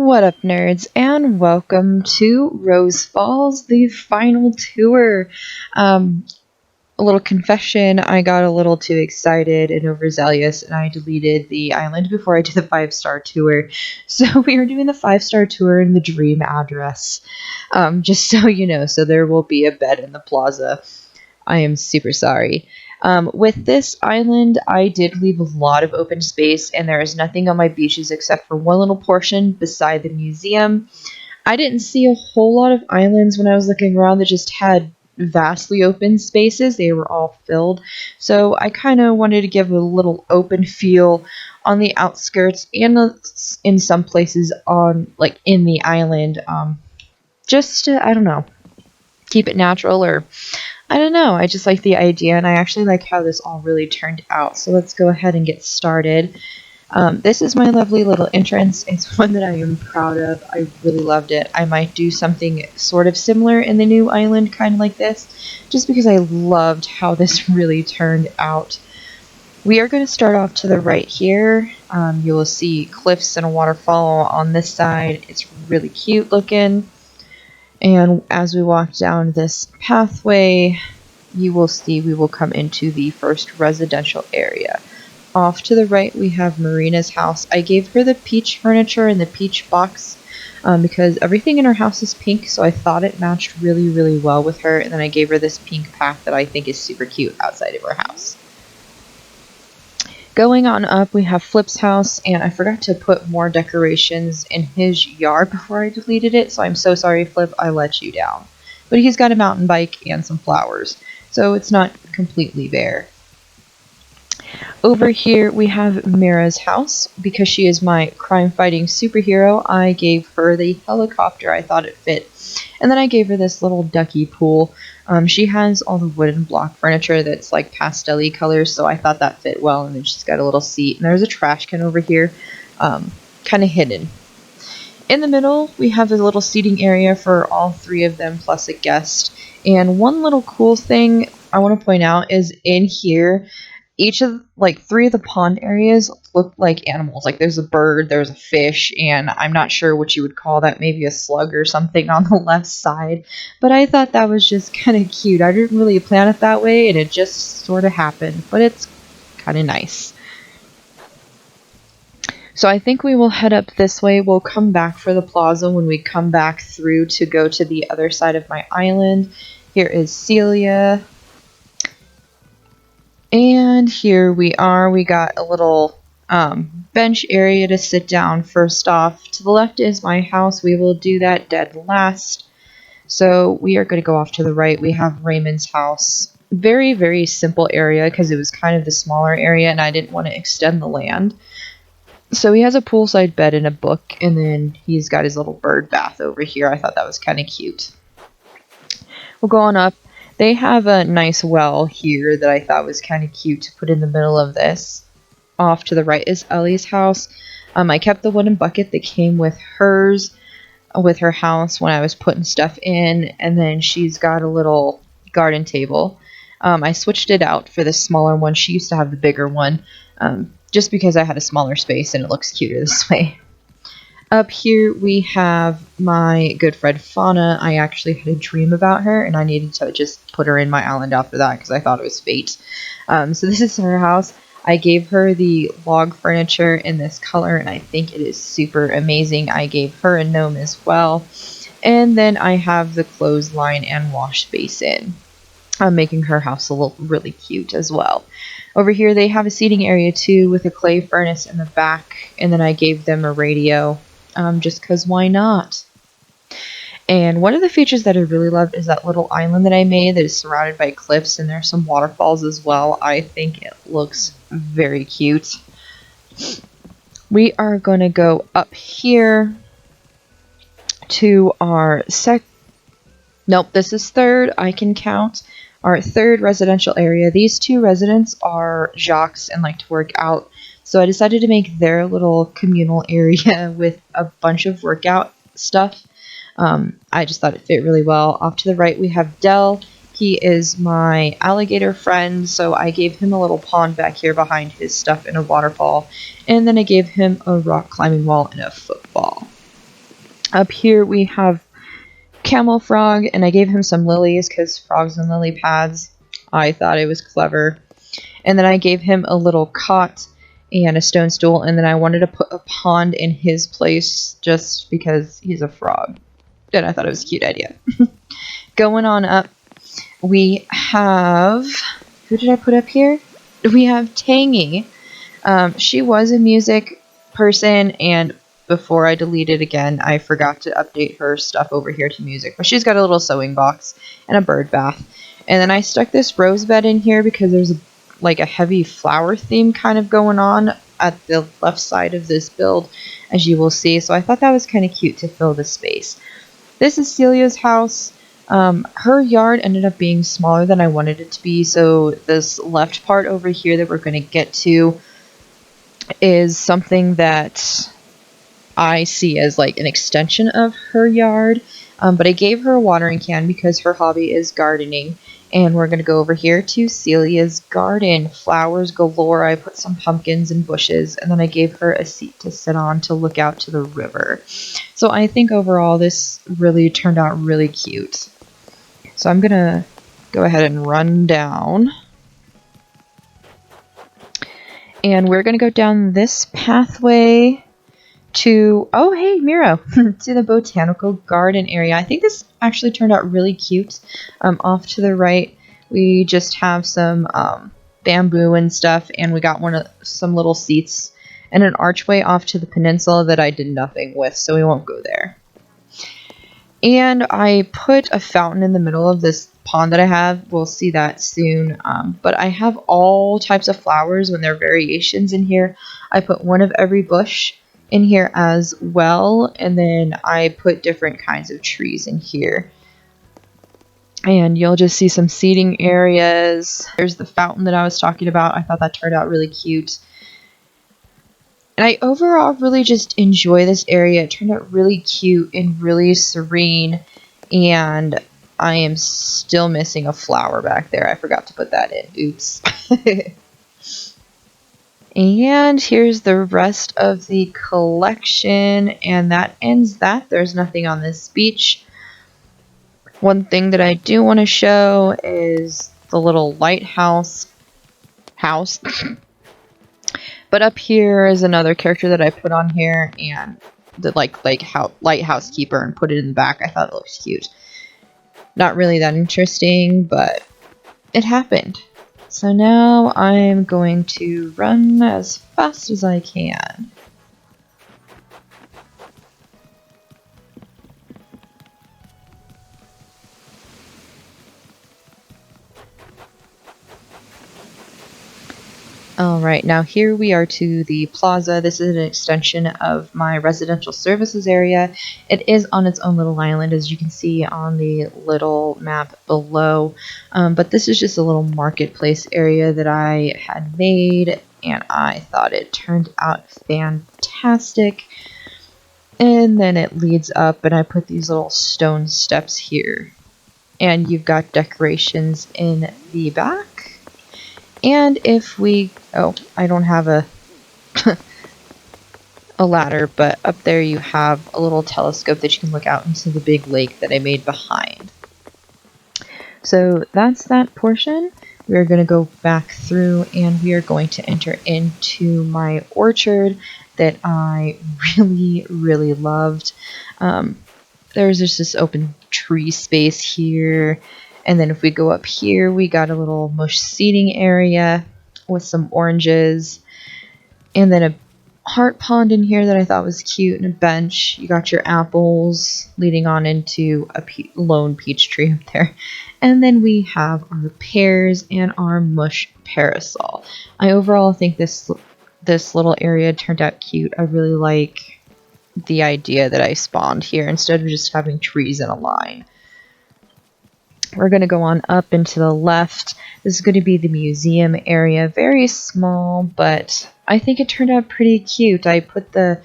What up, nerds, and welcome to Rose Falls, the final tour. Um, a little confession, I got a little too excited and overzealous, and I deleted the island before I did the 5-star tour. So we are doing the 5-star tour in the dream address, just so you know, so there will be a bed in the plaza. I am super sorry. With this island, I did leave a lot of open space, and there is nothing on my beaches except for one little portion beside the museum. I didn't see a whole lot of islands when I was looking around that just had vastly open spaces. They were all filled. So I kind of wanted to give a little open feel on the outskirts and in some places on, like, in the island. Just to, I don't know, keep it natural, or I don't know, I just like the idea, and I actually like how this all really turned out. So let's go ahead and get started. This is my lovely little entrance. It's one that I am proud of. I really loved it. I might do something sort of similar in the new island, kind of like this, just because I loved how this really turned out. We are going to start off to the right here. You will see cliffs and a waterfall on this side. It's really cute looking. And as we walk down this pathway, you will see we will come into the first residential area. Off to the right, we have Marina's house. I gave her the peach furniture and the peach box because everything in her house is pink, so I thought it matched really, really well with her. And then I gave her this pink path that I think is super cute outside of her house. Going on up, we have Flip's house, and I forgot to put more decorations in his yard before I deleted it, so I'm so sorry, Flip, I let you down. But he's got a mountain bike and some flowers, so it's not completely bare. Over here, we have Mira's house. Because she is my crime-fighting superhero, I gave her the helicopter. I thought it fit. And then I gave her this little ducky pool. She has all the wooden block furniture that's like pastel-y colors, so I thought that fit well. And then she's got a little seat. And there's a trash can over here, kind of hidden. In the middle, we have a little seating area for all three of them, plus a guest. And one little cool thing I want to point out is in here, each of, like, 3 of the pond areas look like animals. Like, there's a bird, there's a fish, and I'm not sure what you would call that, maybe a slug or something on the left side. But I thought that was just kind of cute. I didn't really plan it that way, and it just sort of happened. But it's kind of nice. So I think we will head up this way. We'll come back for the plaza when we come back through to go to the other side of my island. Here is Celia. And here we are. We got a little bench area to sit down first off. To the left is my house. We will do that dead last. So we are going to go off to the right. We have Raymond's house. Very, very simple area because it was kind of the smaller area and I didn't want to extend the land. So he has a poolside bed and a book, and then he's got his little bird bath over here. I thought that was kind of cute. We'll go on up. They have a nice well here that I thought was kind of cute to put in the middle of this. Off to the right is Ellie's house. I kept the wooden bucket that came with her house when I was putting stuff in, and then she's got a little garden table. I switched it out for the smaller one. She used to have the bigger one, just because I had a smaller space and it looks cuter this way. Up here we have my good friend Fauna. I actually had a dream about her, and I needed to just put her in my island after that because I thought it was fate. So this is her house. I gave her the log furniture in this color, and I think it is super amazing. I gave her a gnome as well. And then I have the clothesline and wash basin. I'm making her house look really cute as well. Over here they have a seating area too with a clay furnace in the back, and then I gave them a radio. Just because why not? And one of the features that I really loved is that little island that I made that is surrounded by cliffs, and there's some waterfalls as well. I think it looks very cute. We are going to go up here to our Nope, this is third. I can count. Our third residential area. These 2 residents are jocks and like to work out. So I decided to make their little communal area with a bunch of workout stuff. I just thought it fit really well. Off to the right, we have Dell. He is my alligator friend, so I gave him a little pond back here behind his stuff and a waterfall. And then I gave him a rock climbing wall and a football. Up here we have Camel Frog, and I gave him some lilies because frogs and lily pads. I thought it was clever. And then I gave him a little cot and a stone stool, and then I wanted to put a pond in his place just because he's a frog. And I thought it was a cute idea. Going on up, we have... Who did I put up here? We have Tangy. She was a music person, and before I deleted again, I forgot to update her stuff over here to music. But she's got a little sewing box and a bird bath. And then I stuck this rose bed in here because there's a heavy flower theme kind of going on at the left side of this build, as you will see. So I thought that was kind of cute to fill the space. This is Celia's house. Her yard ended up being smaller than I wanted it to be. So this left part over here that we're going to get to is something that I see as like an extension of her yard, but I gave her a watering can because her hobby is gardening, and we're going to go over here to Celia's garden. Flowers galore. I put some pumpkins and bushes, and then I gave her a seat to sit on to look out to the river. So I think overall this really turned out really cute. So I'm going to go ahead and run down. And we're going to go down this pathway to, oh hey Miro, to the botanical garden area. I think this actually turned out really cute. Off to the right we just have some bamboo and stuff, and we got some little seats and an archway off to the peninsula that I did nothing with, so we won't go there. And I put a fountain in the middle of this pond that I have. We'll see that soon. But I have all types of flowers when there are variations in here. I put one of every bush in here as well, and then I put different kinds of trees in here. And you'll just see some seating areas. There's the fountain that I was talking about. I thought that turned out really cute. And I overall really just enjoy this area. It turned out really cute and really serene. And I am still missing a flower back there. I forgot to put that in. Oops. And here's the rest of the collection. And that ends that. There's nothing on this beach. One thing that I do want to show is the little lighthouse house. But up here is another character that I put on here, and the lighthouse keeper, and put it in the back. I thought it looked cute. Not really that interesting, but it happened. So now I'm going to run as fast as I can. Alright, now here we are to the plaza. This is an extension of my residential services area. It is on its own little island, as you can see on the little map below. But this is just a little marketplace area that I had made, and I thought it turned out fantastic. And then it leads up, and I put these little stone steps here. And you've got decorations in the back. And if we, oh, I don't have a ladder, but up there you have a little telescope that you can look out into the big lake that I made behind. So that's that portion. We're going to go back through, and we are going to enter into my orchard that I really, really loved. There's just this open tree space here. And then if we go up here, we got a little mush seating area with some oranges. And then a heart pond in here that I thought was cute, and a bench. You got your apples leading on into a lone peach tree up there. And then we have our pears and our mush parasol. I overall think this little area turned out cute. I really like the idea that I spawned here instead of just having trees in a line. We're going to go on up and to the left. This is going to be the museum area. Very small, but I think it turned out pretty cute. I put the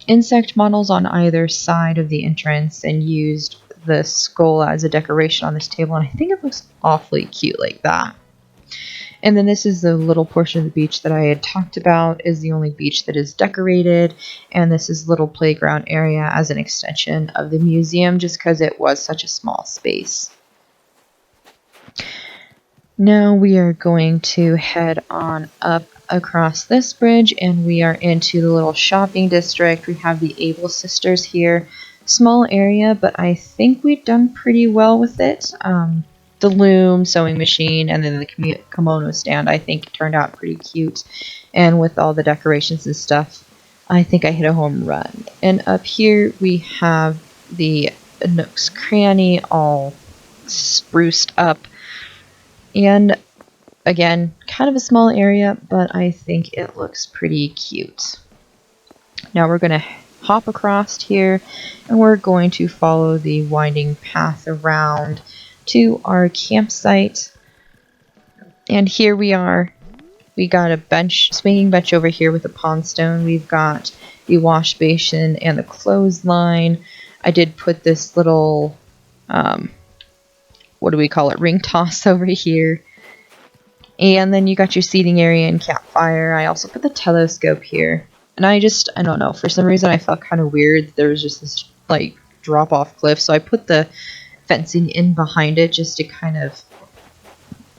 insect models on either side of the entrance and used the skull as a decoration on this table, and I think it looks awfully cute like that. And then this is the little portion of the beach that I had talked about is the only beach that is decorated. And this is little playground area as an extension of the museum just because it was such a small space. Now we are going to head on up across this bridge and we are into the little shopping district. We have the Able sisters here. Small area, but I think we've done pretty well with it. The loom, sewing machine, and then the kimono stand I think turned out pretty cute. And with all the decorations and stuff, I think I hit a home run. And up here we have the Nook's Cranny all spruced up. And again, kind of a small area, but I think it looks pretty cute. Now we're going to hop across here and we're going to follow the winding path around to our campsite. And here we are. We got a bench, swinging bench over here with a pond stone. We've got the wash basin and the clothesline. I did put this little, what do we call it, ring toss over here. And then you got your seating area and campfire. I also put the telescope here. And I don't know, for some reason I felt kind of weird that there was just this like drop off cliff. So I put the fencing in behind it just to kind of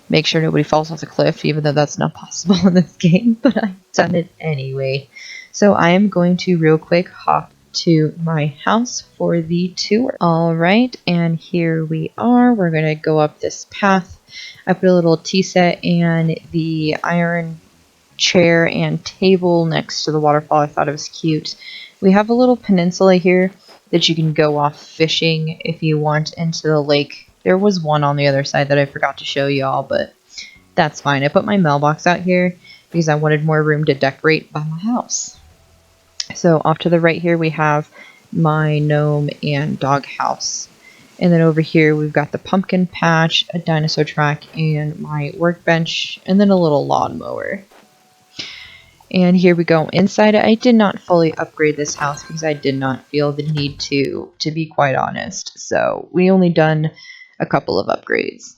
make sure nobody falls off the cliff, even though that's not possible in this game, but I've done it anyway. So I am going to real quick hop to my house for the tour. Alright, and here we are. We're going to go up this path. I put a little tea set and the iron chair and table next to the waterfall. I thought it was cute. We have a little peninsula here that you can go off fishing if you want into the lake. There was one on the other side that I forgot to show y'all, but that's fine. I put my mailbox out here because I wanted more room to decorate by my house. So off to the right here we have my gnome and dog house. And then over here we've got the pumpkin patch, a dinosaur track, and my workbench, and then a little lawnmower. And here we go inside. I did not fully upgrade this house because I did not feel the need to be quite honest. So we only done a couple of upgrades.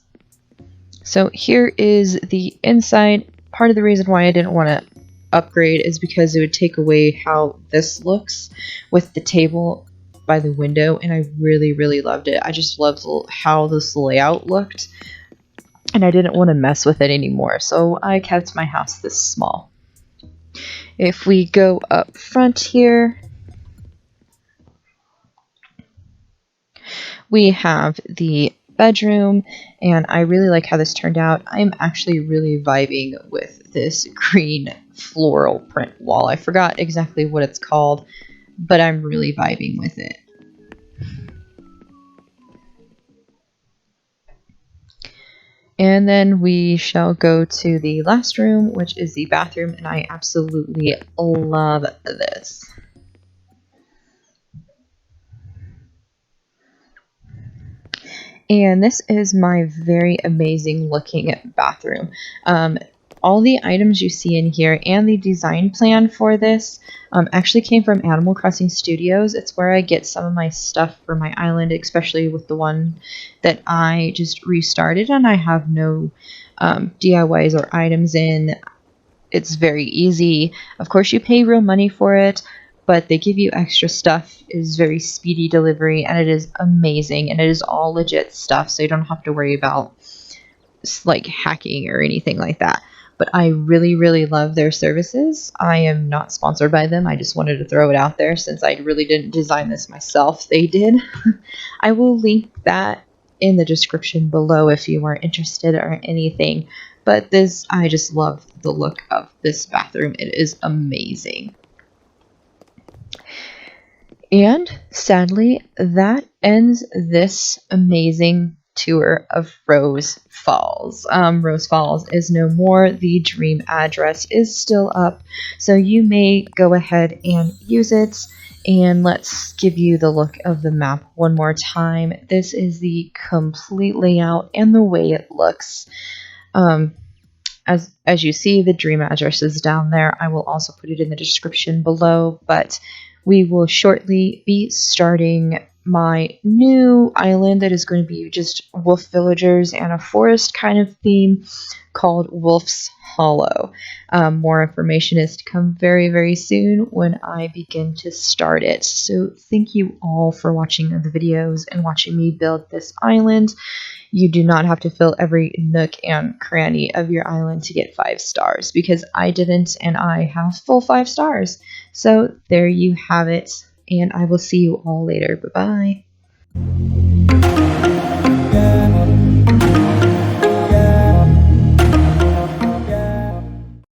So here is the inside. Part of the reason why I didn't want to upgrade is because it would take away how this looks with the table by the window, and I really, really loved it. I just loved how this layout looked, and I didn't want to mess with it anymore, so I kept my house this small. If we go up front here, we have the bedroom, and I really like how this turned out. I'm actually really vibing with this green floral print wall. I forgot exactly what it's called, but I'm really vibing with it. And then we shall go to the last room, which is the bathroom, and I absolutely love this. And this is my very amazing looking bathroom. All the items you see in here and the design plan for this actually came from Animal Crossing Studios. It's where I get some of my stuff for my island, especially with the one that I just restarted and I have no DIYs or items in. It's very easy. Of course, you pay real money for it, but they give you extra stuff. It is very speedy delivery, and it is amazing, and it is all legit stuff, so you don't have to worry about like hacking or anything like that. But I really, really love their services. I am not sponsored by them. I just wanted to throw it out there since I really didn't design this myself. They did. I will link that in the description below if you are interested or anything. But I just love the look of this bathroom. It is amazing. And sadly, that ends this amazing tour of Rose Falls. Rose Falls is no more. The dream address is still up, so you may go ahead and use it. And let's give you the look of the map one more time. This is the complete layout and the way it looks. As you see, the dream address is down there. I will also put it in the description below, but we will shortly be starting my new island that is going to be just wolf villagers and a forest kind of theme called Wolf's Hollow. More information is to come very, very soon when I begin to start it. So thank you all for watching the videos and watching me build this island. You do not have to fill every nook and cranny of your island to get 5 stars, because I didn't and I have full 5 stars. So there you have it, and I will see you all later. Bye bye.